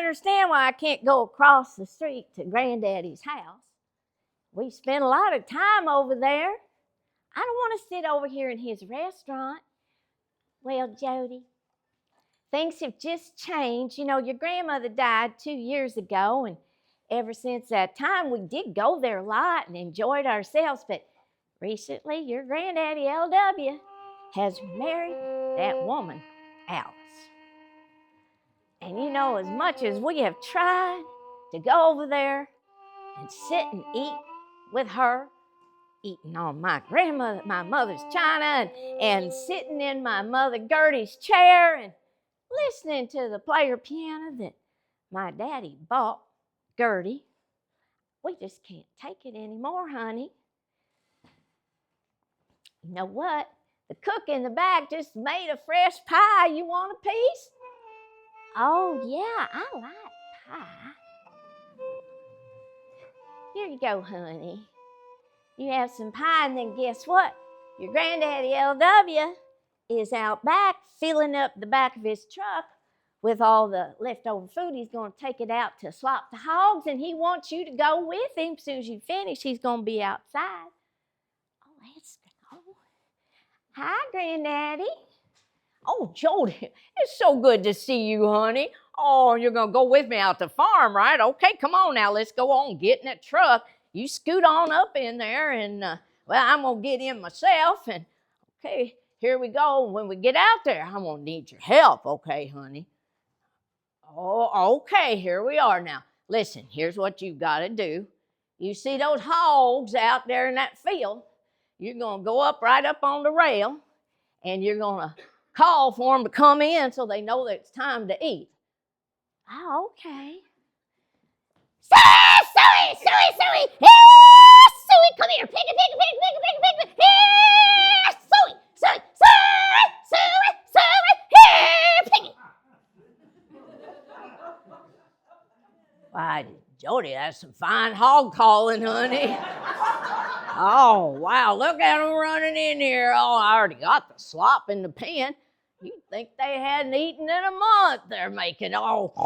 understand why I can't go across the street to Granddaddy's house. We spend a lot of time over there. I don't want to sit over here in his restaurant. Well, Jody, things have just changed. You know, your grandmother died 2 years ago, and ever since that time, we did go there a lot and enjoyed ourselves. But recently, your granddaddy, L.W., has married that woman, Alice. And you know, as much as we have tried to go over there and sit and eat with her, eating on my mother's china, and sitting in my mother Gertie's chair and listening to the player piano that my daddy bought Gertie, we just can't take it anymore, honey. You know what? The cook in the back just made a fresh pie. You want a piece? Oh, yeah, I like pie. Here you go, honey. You have some pie, and then guess what? Your granddaddy, L.W., is out back filling up the back of his truck with all the leftover food. He's going to take it out to slop the hogs, and he wants you to go with him. As soon as you finish, he's going to be outside. Oh, let's go. Hi, Granddaddy. Oh, Jody, it's so good to see you, honey. Oh, you're going to go with me out to the farm, right? Okay, come on now. Let's go on. Get in that truck. You scoot on up in there, and, well, I'm going to get in myself. And, okay, here we go. When we get out there, I'm going to need your help, okay, honey? Oh, okay, here we are now. Listen, here's what you've got to do. You see those hogs out there in that field? You're going to go up right up on the rail, and you're going to call for them to come in so they know that it's time to eat. Oh, okay. Suey! Yeah, Suey, come here. Piggy. Yeah, Suey. Yeah, Piggy. Why, Jody, that's some fine hog calling, honey. Oh, wow, look at them running in here. Oh, I already got the slop in the pan. You'd think they hadn't eaten in a month. They're making those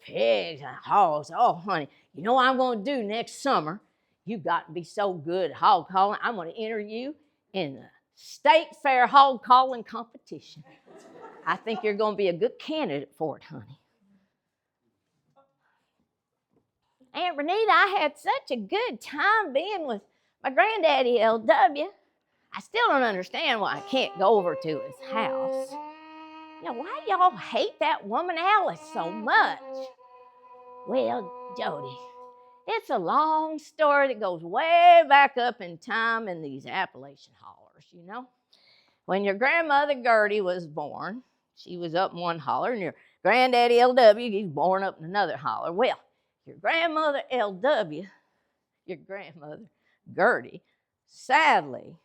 pigs and hogs. Oh, honey, you know what I'm going to do next summer? You got to be so good at hog calling. I'm going to enter you in the state fair hog calling competition. I think you're going to be a good candidate for it, honey. Aunt Renita, I had such a good time being with my granddaddy, L.W. I still don't understand why I can't go over to his house. You know, why do y'all hate that woman Alice so much? Well, Jody, it's a long story that goes way back up in time in these Appalachian hollers, you know. When your grandmother Gertie was born, she was up in one holler, and your granddaddy L.W., he's born up in another holler. Well, your grandmother L.W., your grandmother Gertie, sadly,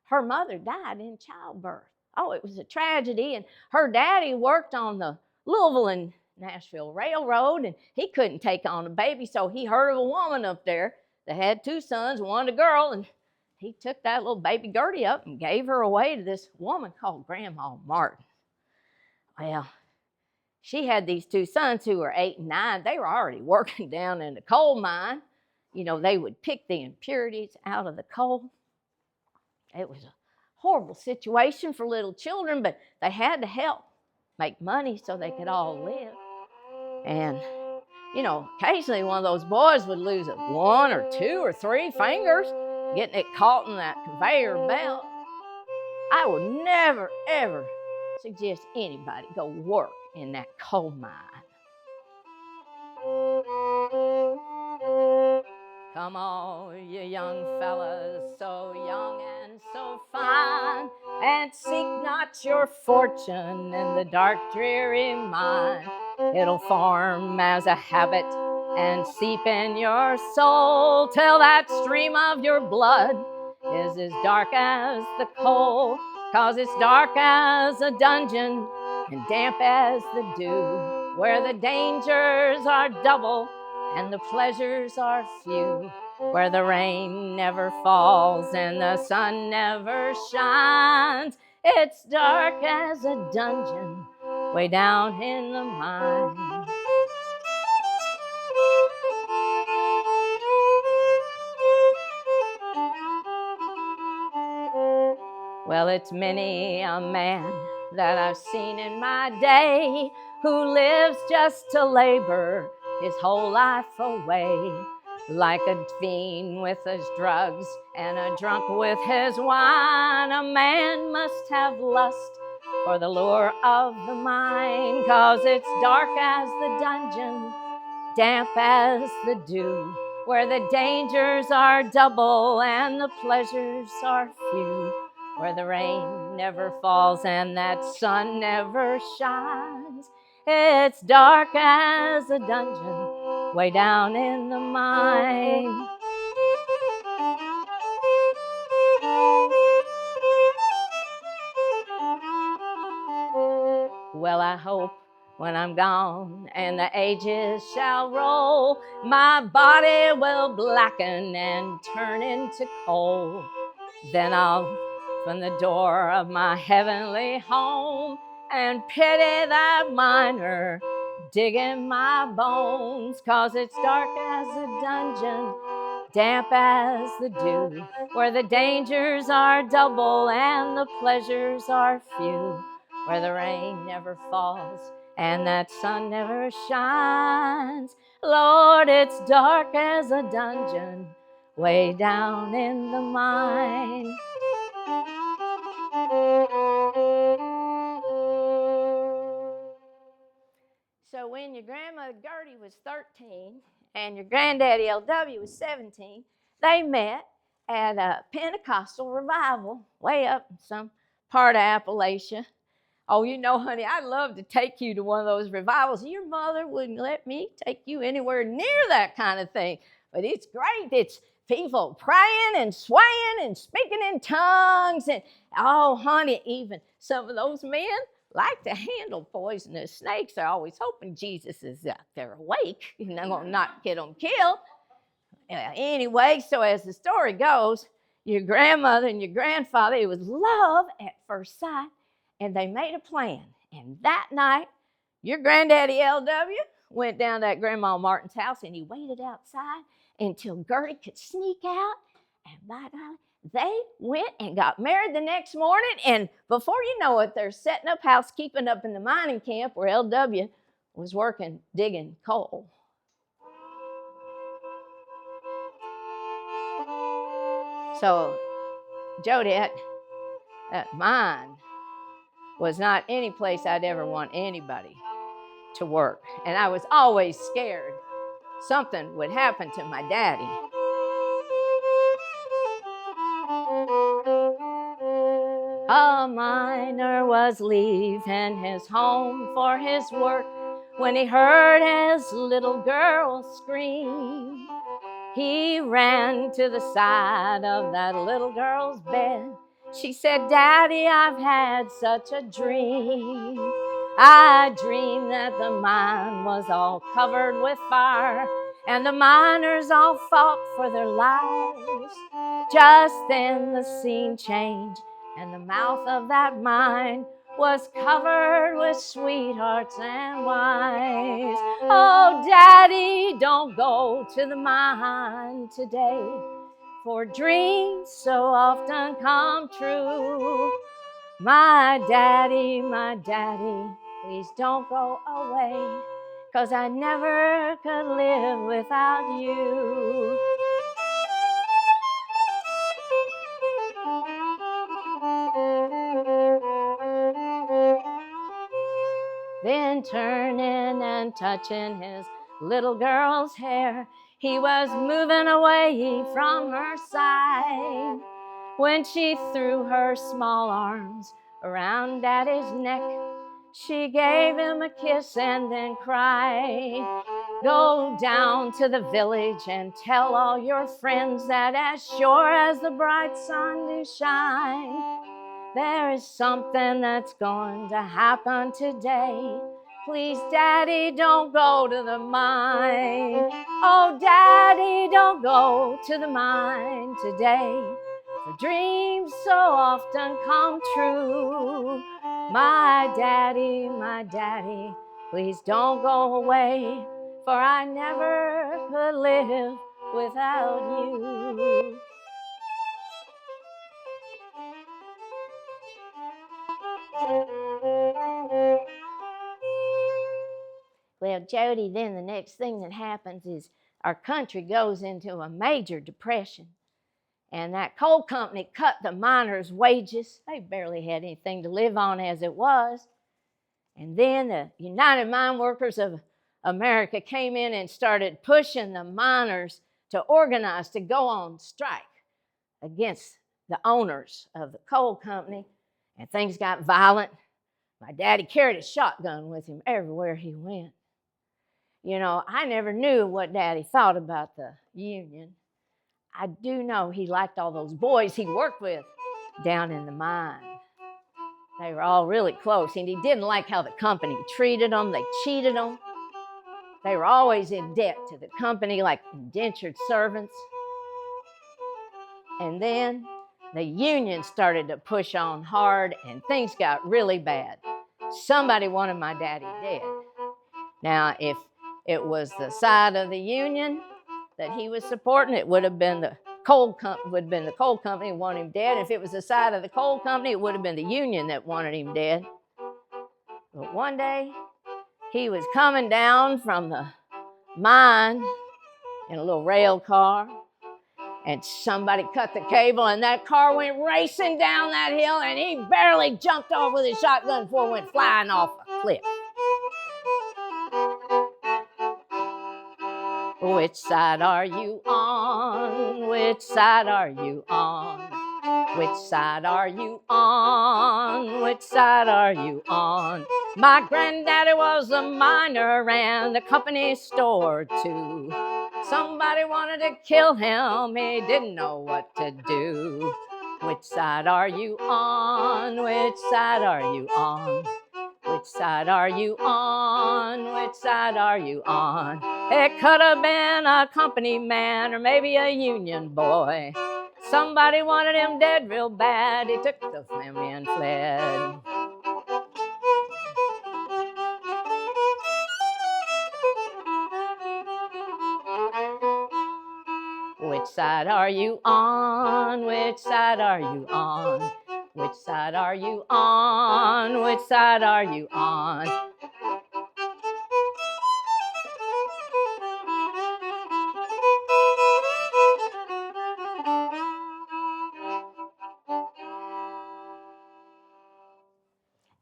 her mother died in childbirth. Oh, it was a tragedy, and her daddy worked on the Louisville and Nashville Railroad, and he couldn't take on a baby, so he heard of a woman up there that had 2 sons, one a girl, and he took that little baby Gertie up and gave her away to this woman called Grandma Martin. Well, she had these 2 sons who were 8 and 9. They were already working down in the coal mine. You know, they would pick the impurities out of the coal. It was a horrible situation for little children, but they had to help make money so they could all live. And, you know, occasionally one of those boys would lose 1 or 2 or 3 fingers getting it caught in that conveyor belt. I would never, ever suggest anybody go work in that coal mine. Come on, you young fellas, so young and so fine, and seek not your fortune in the dark, dreary mine. It'll form as a habit and seep in your soul till that stream of your blood is as dark as the coal, 'cause it's dark as a dungeon and damp as the dew, where the dangers are double and the pleasures are few, where the rain never falls and the sun never shines. It's dark as a dungeon way down in the mine. Well, it's many a man that I've seen in my day who lives just to labor his whole life away. Like a fiend with his drugs and a drunk with his wine, a man must have lust for the lure of the mine. 'Cause it's dark as the dungeon, damp as the dew, where the dangers are double and the pleasures are few, where the rain never falls and that sun never shines. It's dark as a dungeon way down in the mine. Well, I hope when I'm gone and the ages shall roll, my body will blacken and turn into coal. Then I'll from the door of my heavenly home and pity that miner digging my bones. 'Cause it's dark as a dungeon, damp as the dew, where the dangers are double and the pleasures are few, where the rain never falls and that sun never shines. Lord, it's dark as a dungeon way down in the mine. So when your grandmother Gertie was 13 and your granddaddy LW was 17, they met at a Pentecostal revival way up in some part of Appalachia. Oh, you know, honey, I'd love to take you to one of those revivals. Your mother wouldn't let me take you anywhere near that kind of thing. But it's great. It's people praying and swaying and speaking in tongues. And, oh, honey, even some of those men like to handle poisonous snakes. They're always hoping Jesus is out there awake and they're going to not get them killed. Anyway, so as the story goes, your grandmother and your grandfather, it was love at first sight, and they made a plan. And that night, your granddaddy LW went down to that Grandma Martin's house, and he waited outside until Gertie could sneak out. And by golly, they went and got married the next morning. And before you know it, they're setting up housekeeping up in the mining camp where LW was working, digging coal. So, Jody, that mine was not any place I'd ever want anybody to work. And I was always scared something would happen to my daddy. A miner was leaving his home for his work when he heard his little girl scream. He ran to the side of that little girl's bed. She said, "Daddy, I've had such a dream. I dreamed that the mine was all covered with fire and the miners all fought for their lives." Just then the scene changed and the mouth of that mine was covered with sweethearts and wives. Oh, Daddy, don't go to the mine today, for dreams so often come true. My daddy, please don't go away, 'cause I never could live without you. Then turning and touching his little girl's hair, he was moving away from her side when she threw her small arms around Daddy's neck. She gave him a kiss and then cried, "Go down to the village and tell all your friends that as sure as the bright sun do shine, there is something that's going to happen today. Please, Daddy, don't go to the mine. Oh, Daddy, don't go to the mine today, for dreams so often come true. My daddy, please don't go away, for I never could live without you. Well, Jody, then the next thing that happens is our country goes into a major depression. And that coal company cut the miners' wages. They barely had anything to live on as it was. And then the United Mine Workers of America came in and started pushing the miners to organize to go on strike against the owners of the coal company. And things got violent. My daddy carried a shotgun with him everywhere he went. You know, I never knew what Daddy thought about the union. I do know he liked all those boys he worked with down in the mine. They were all really close, and he didn't like how the company treated them. They cheated them. They were always in debt to the company like indentured servants. And then the union started to push on hard, and things got really bad. Somebody wanted my daddy dead. Now, if it was the side of the union that he was supporting, it would have been the coal company who wanted him dead. If it was the side of the coal company, it would have been the union that wanted him dead. But one day, he was coming down from the mine in a little rail car, and somebody cut the cable, and that car went racing down that hill, and he barely jumped off with his shotgun before it went flying off a cliff. Which side are you on? Which side are you on? Which side are you on? Which side are you on? My granddaddy was a miner, ran the company store too. Somebody wanted to kill him, he didn't know what to do. Which side are you on? Which side are you on? Which side are you on? Which side are you on? It could have been a company man or maybe a union boy. Somebody wanted him dead real bad. He took the family and fled. Which side are you on? Which side are you on? Which side are you on? Which side are you on?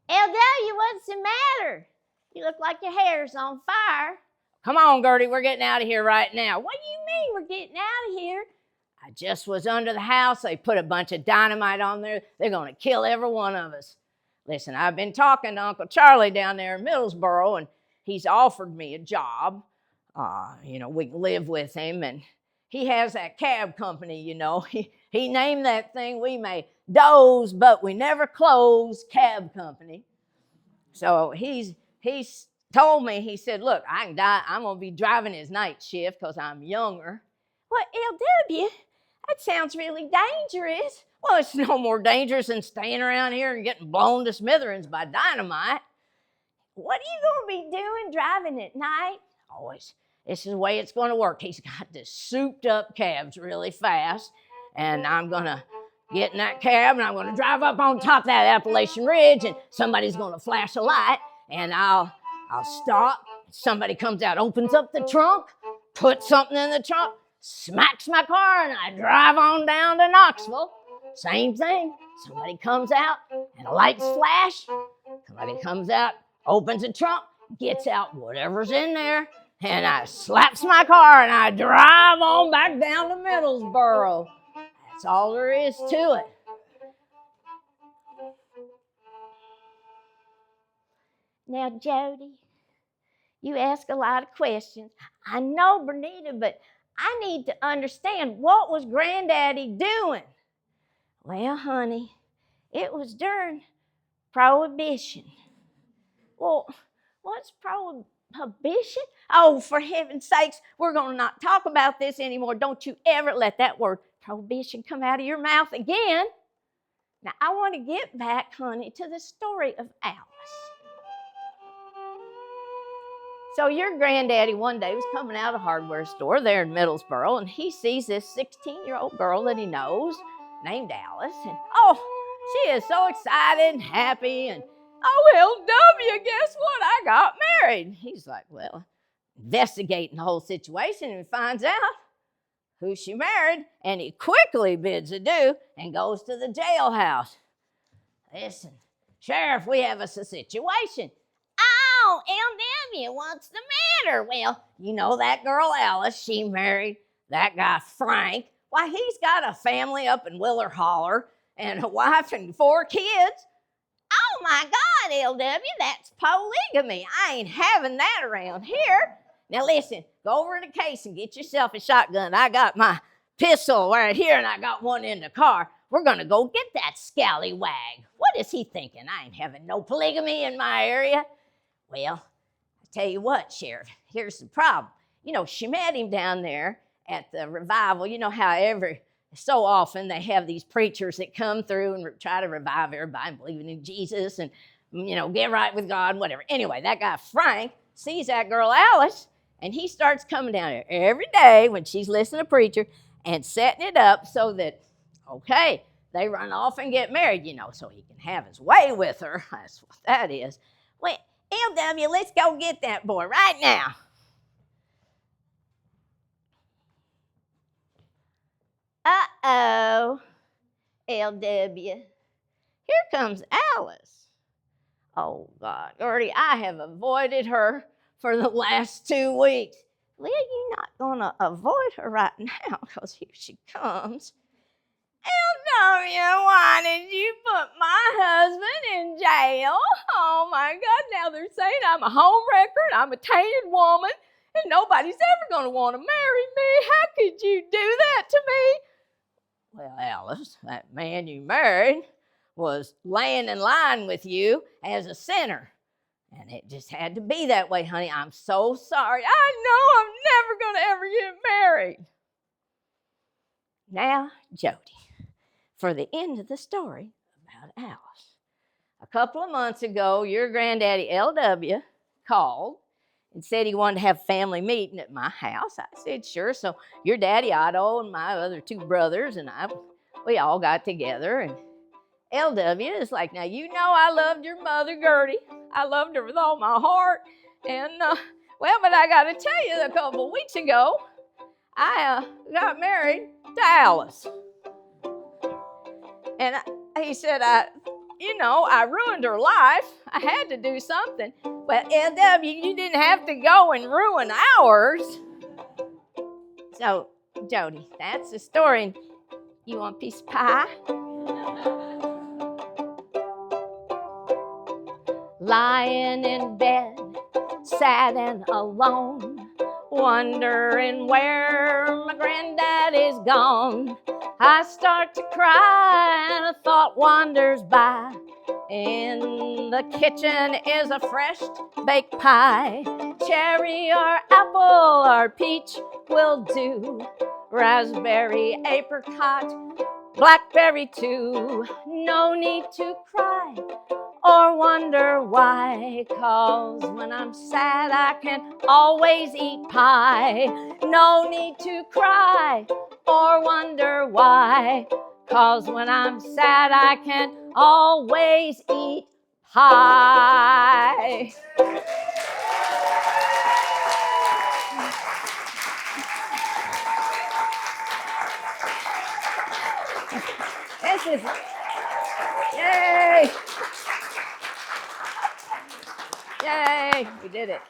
LW, what's the matter? You look like your hair's on fire. Come on, Gertie, we're getting out of here right now. What do you mean we're getting out of here? I just was under the house. They put a bunch of dynamite on there. They're going to kill every one of us. Listen, I've been talking to Uncle Charlie down there in Middlesboro, and he's offered me a job. We can live with him, and he has that cab company, He named that thing we may doze, but we never close cab company. So he's told me, he said, look, I can die. I'm going to be driving his night shift because I'm younger. Well, LW, that sounds really dangerous. Well, it's no more dangerous than staying around here and getting blown to smithereens by dynamite. What are you going to be doing driving at night? Always. This is the way it's going to work. He's got this souped up cabs really fast, and I'm going to get in that cab, and I'm going to drive up on top of that Appalachian Ridge, and somebody's going to flash a light, and I'll stop. Somebody comes out, opens up the trunk, puts something in the trunk, smacks my car, and I drive on down to Knoxville. Same thing. Somebody comes out, and the lights flash. Somebody comes out, opens the trunk, gets out whatever's in there, and I slaps my car, and I drive on back down to Middlesboro. That's all there is to it. Now, Jody, you ask a lot of questions. I know, Bernita, but I need to understand, what was Granddaddy doing? Well, honey, it was during Prohibition. Well, what's Prohibition? Oh, for heaven's sakes, we're going to not talk about this anymore. Don't you ever let that word prohibition come out of your mouth again. Now, I want to get back, honey, to the story of Alice. So your granddaddy one day was coming out of a hardware store there in Middlesboro, and he sees this 16-year-old girl that he knows named Alice. And, she is so excited and happy. And, LW, guess what? I got married. He's like, well, investigating the whole situation and finds out who she married, and he quickly bids adieu and goes to the jailhouse. Listen, Sheriff, we have a situation. Oh, LW, what's the matter? Well, you know that girl Alice, she married that guy Frank. Why, he's got a family up in Willer Holler and a wife and 4 kids. Oh my God, LW, that's polygamy. I ain't having that around here. Now listen, go over in the case and get yourself a shotgun. I got my pistol right here and I got one in the car. We're gonna go get that scallywag. What is he thinking? I ain't having no polygamy in my area. Well, I tell you what, Sheriff, here's the problem. You know, she met him down there at the revival. You know how so often they have these preachers that come through and try to revive everybody believing in Jesus and, you know, get right with God, whatever. Anyway, that guy Frank sees that girl Alice, and he starts coming down there every day when she's listening to preacher and setting it up so that, okay, they run off and get married, you know, so he can have his way with her. That's what that is. Well, LW, let's go get that boy right now. Uh-oh, LW. Here comes Alice. Oh, God, Gertie, I have avoided her for the last 2 weeks. Well, you're not going to avoid her right now because here she comes. LW, why did you put my husband in jail? Oh, my God, now they're saying I'm a homewrecker and I'm a tainted woman and nobody's ever going to want to marry me. How could you do that to me? Well, Alice, that man you married was laying in line with you as a sinner. And it just had to be that way, honey. I'm so sorry. I know I'm never going to ever get married. Now, Jody, for the end of the story about Alice. A couple of months ago, your granddaddy, LW, called and said he wanted to have a family meeting at my house. I said, sure. So your daddy, Otto, and my other 2 brothers and we all got together. And LW is like, now, you know I loved your mother, Gertie. I loved her with all my heart. And, but I got to tell you, a couple of weeks ago, I got married to Alice. And he said, I ruined her life. I had to do something. Well, LW, you didn't have to go and ruin ours. So, Jody, that's the story. You want a piece of pie? Lying in bed, sad and alone, wondering where my granddad is gone. I start to cry and a thought wanders by. In the kitchen is a fresh baked pie. Cherry or apple or peach will do. Raspberry, apricot, blackberry too. No need to cry or wonder why, 'cause when I'm sad I can always eat pie. No need to cry or wonder why, 'cause when I'm sad I can always eat pie. This is, yay! Yay, we did it.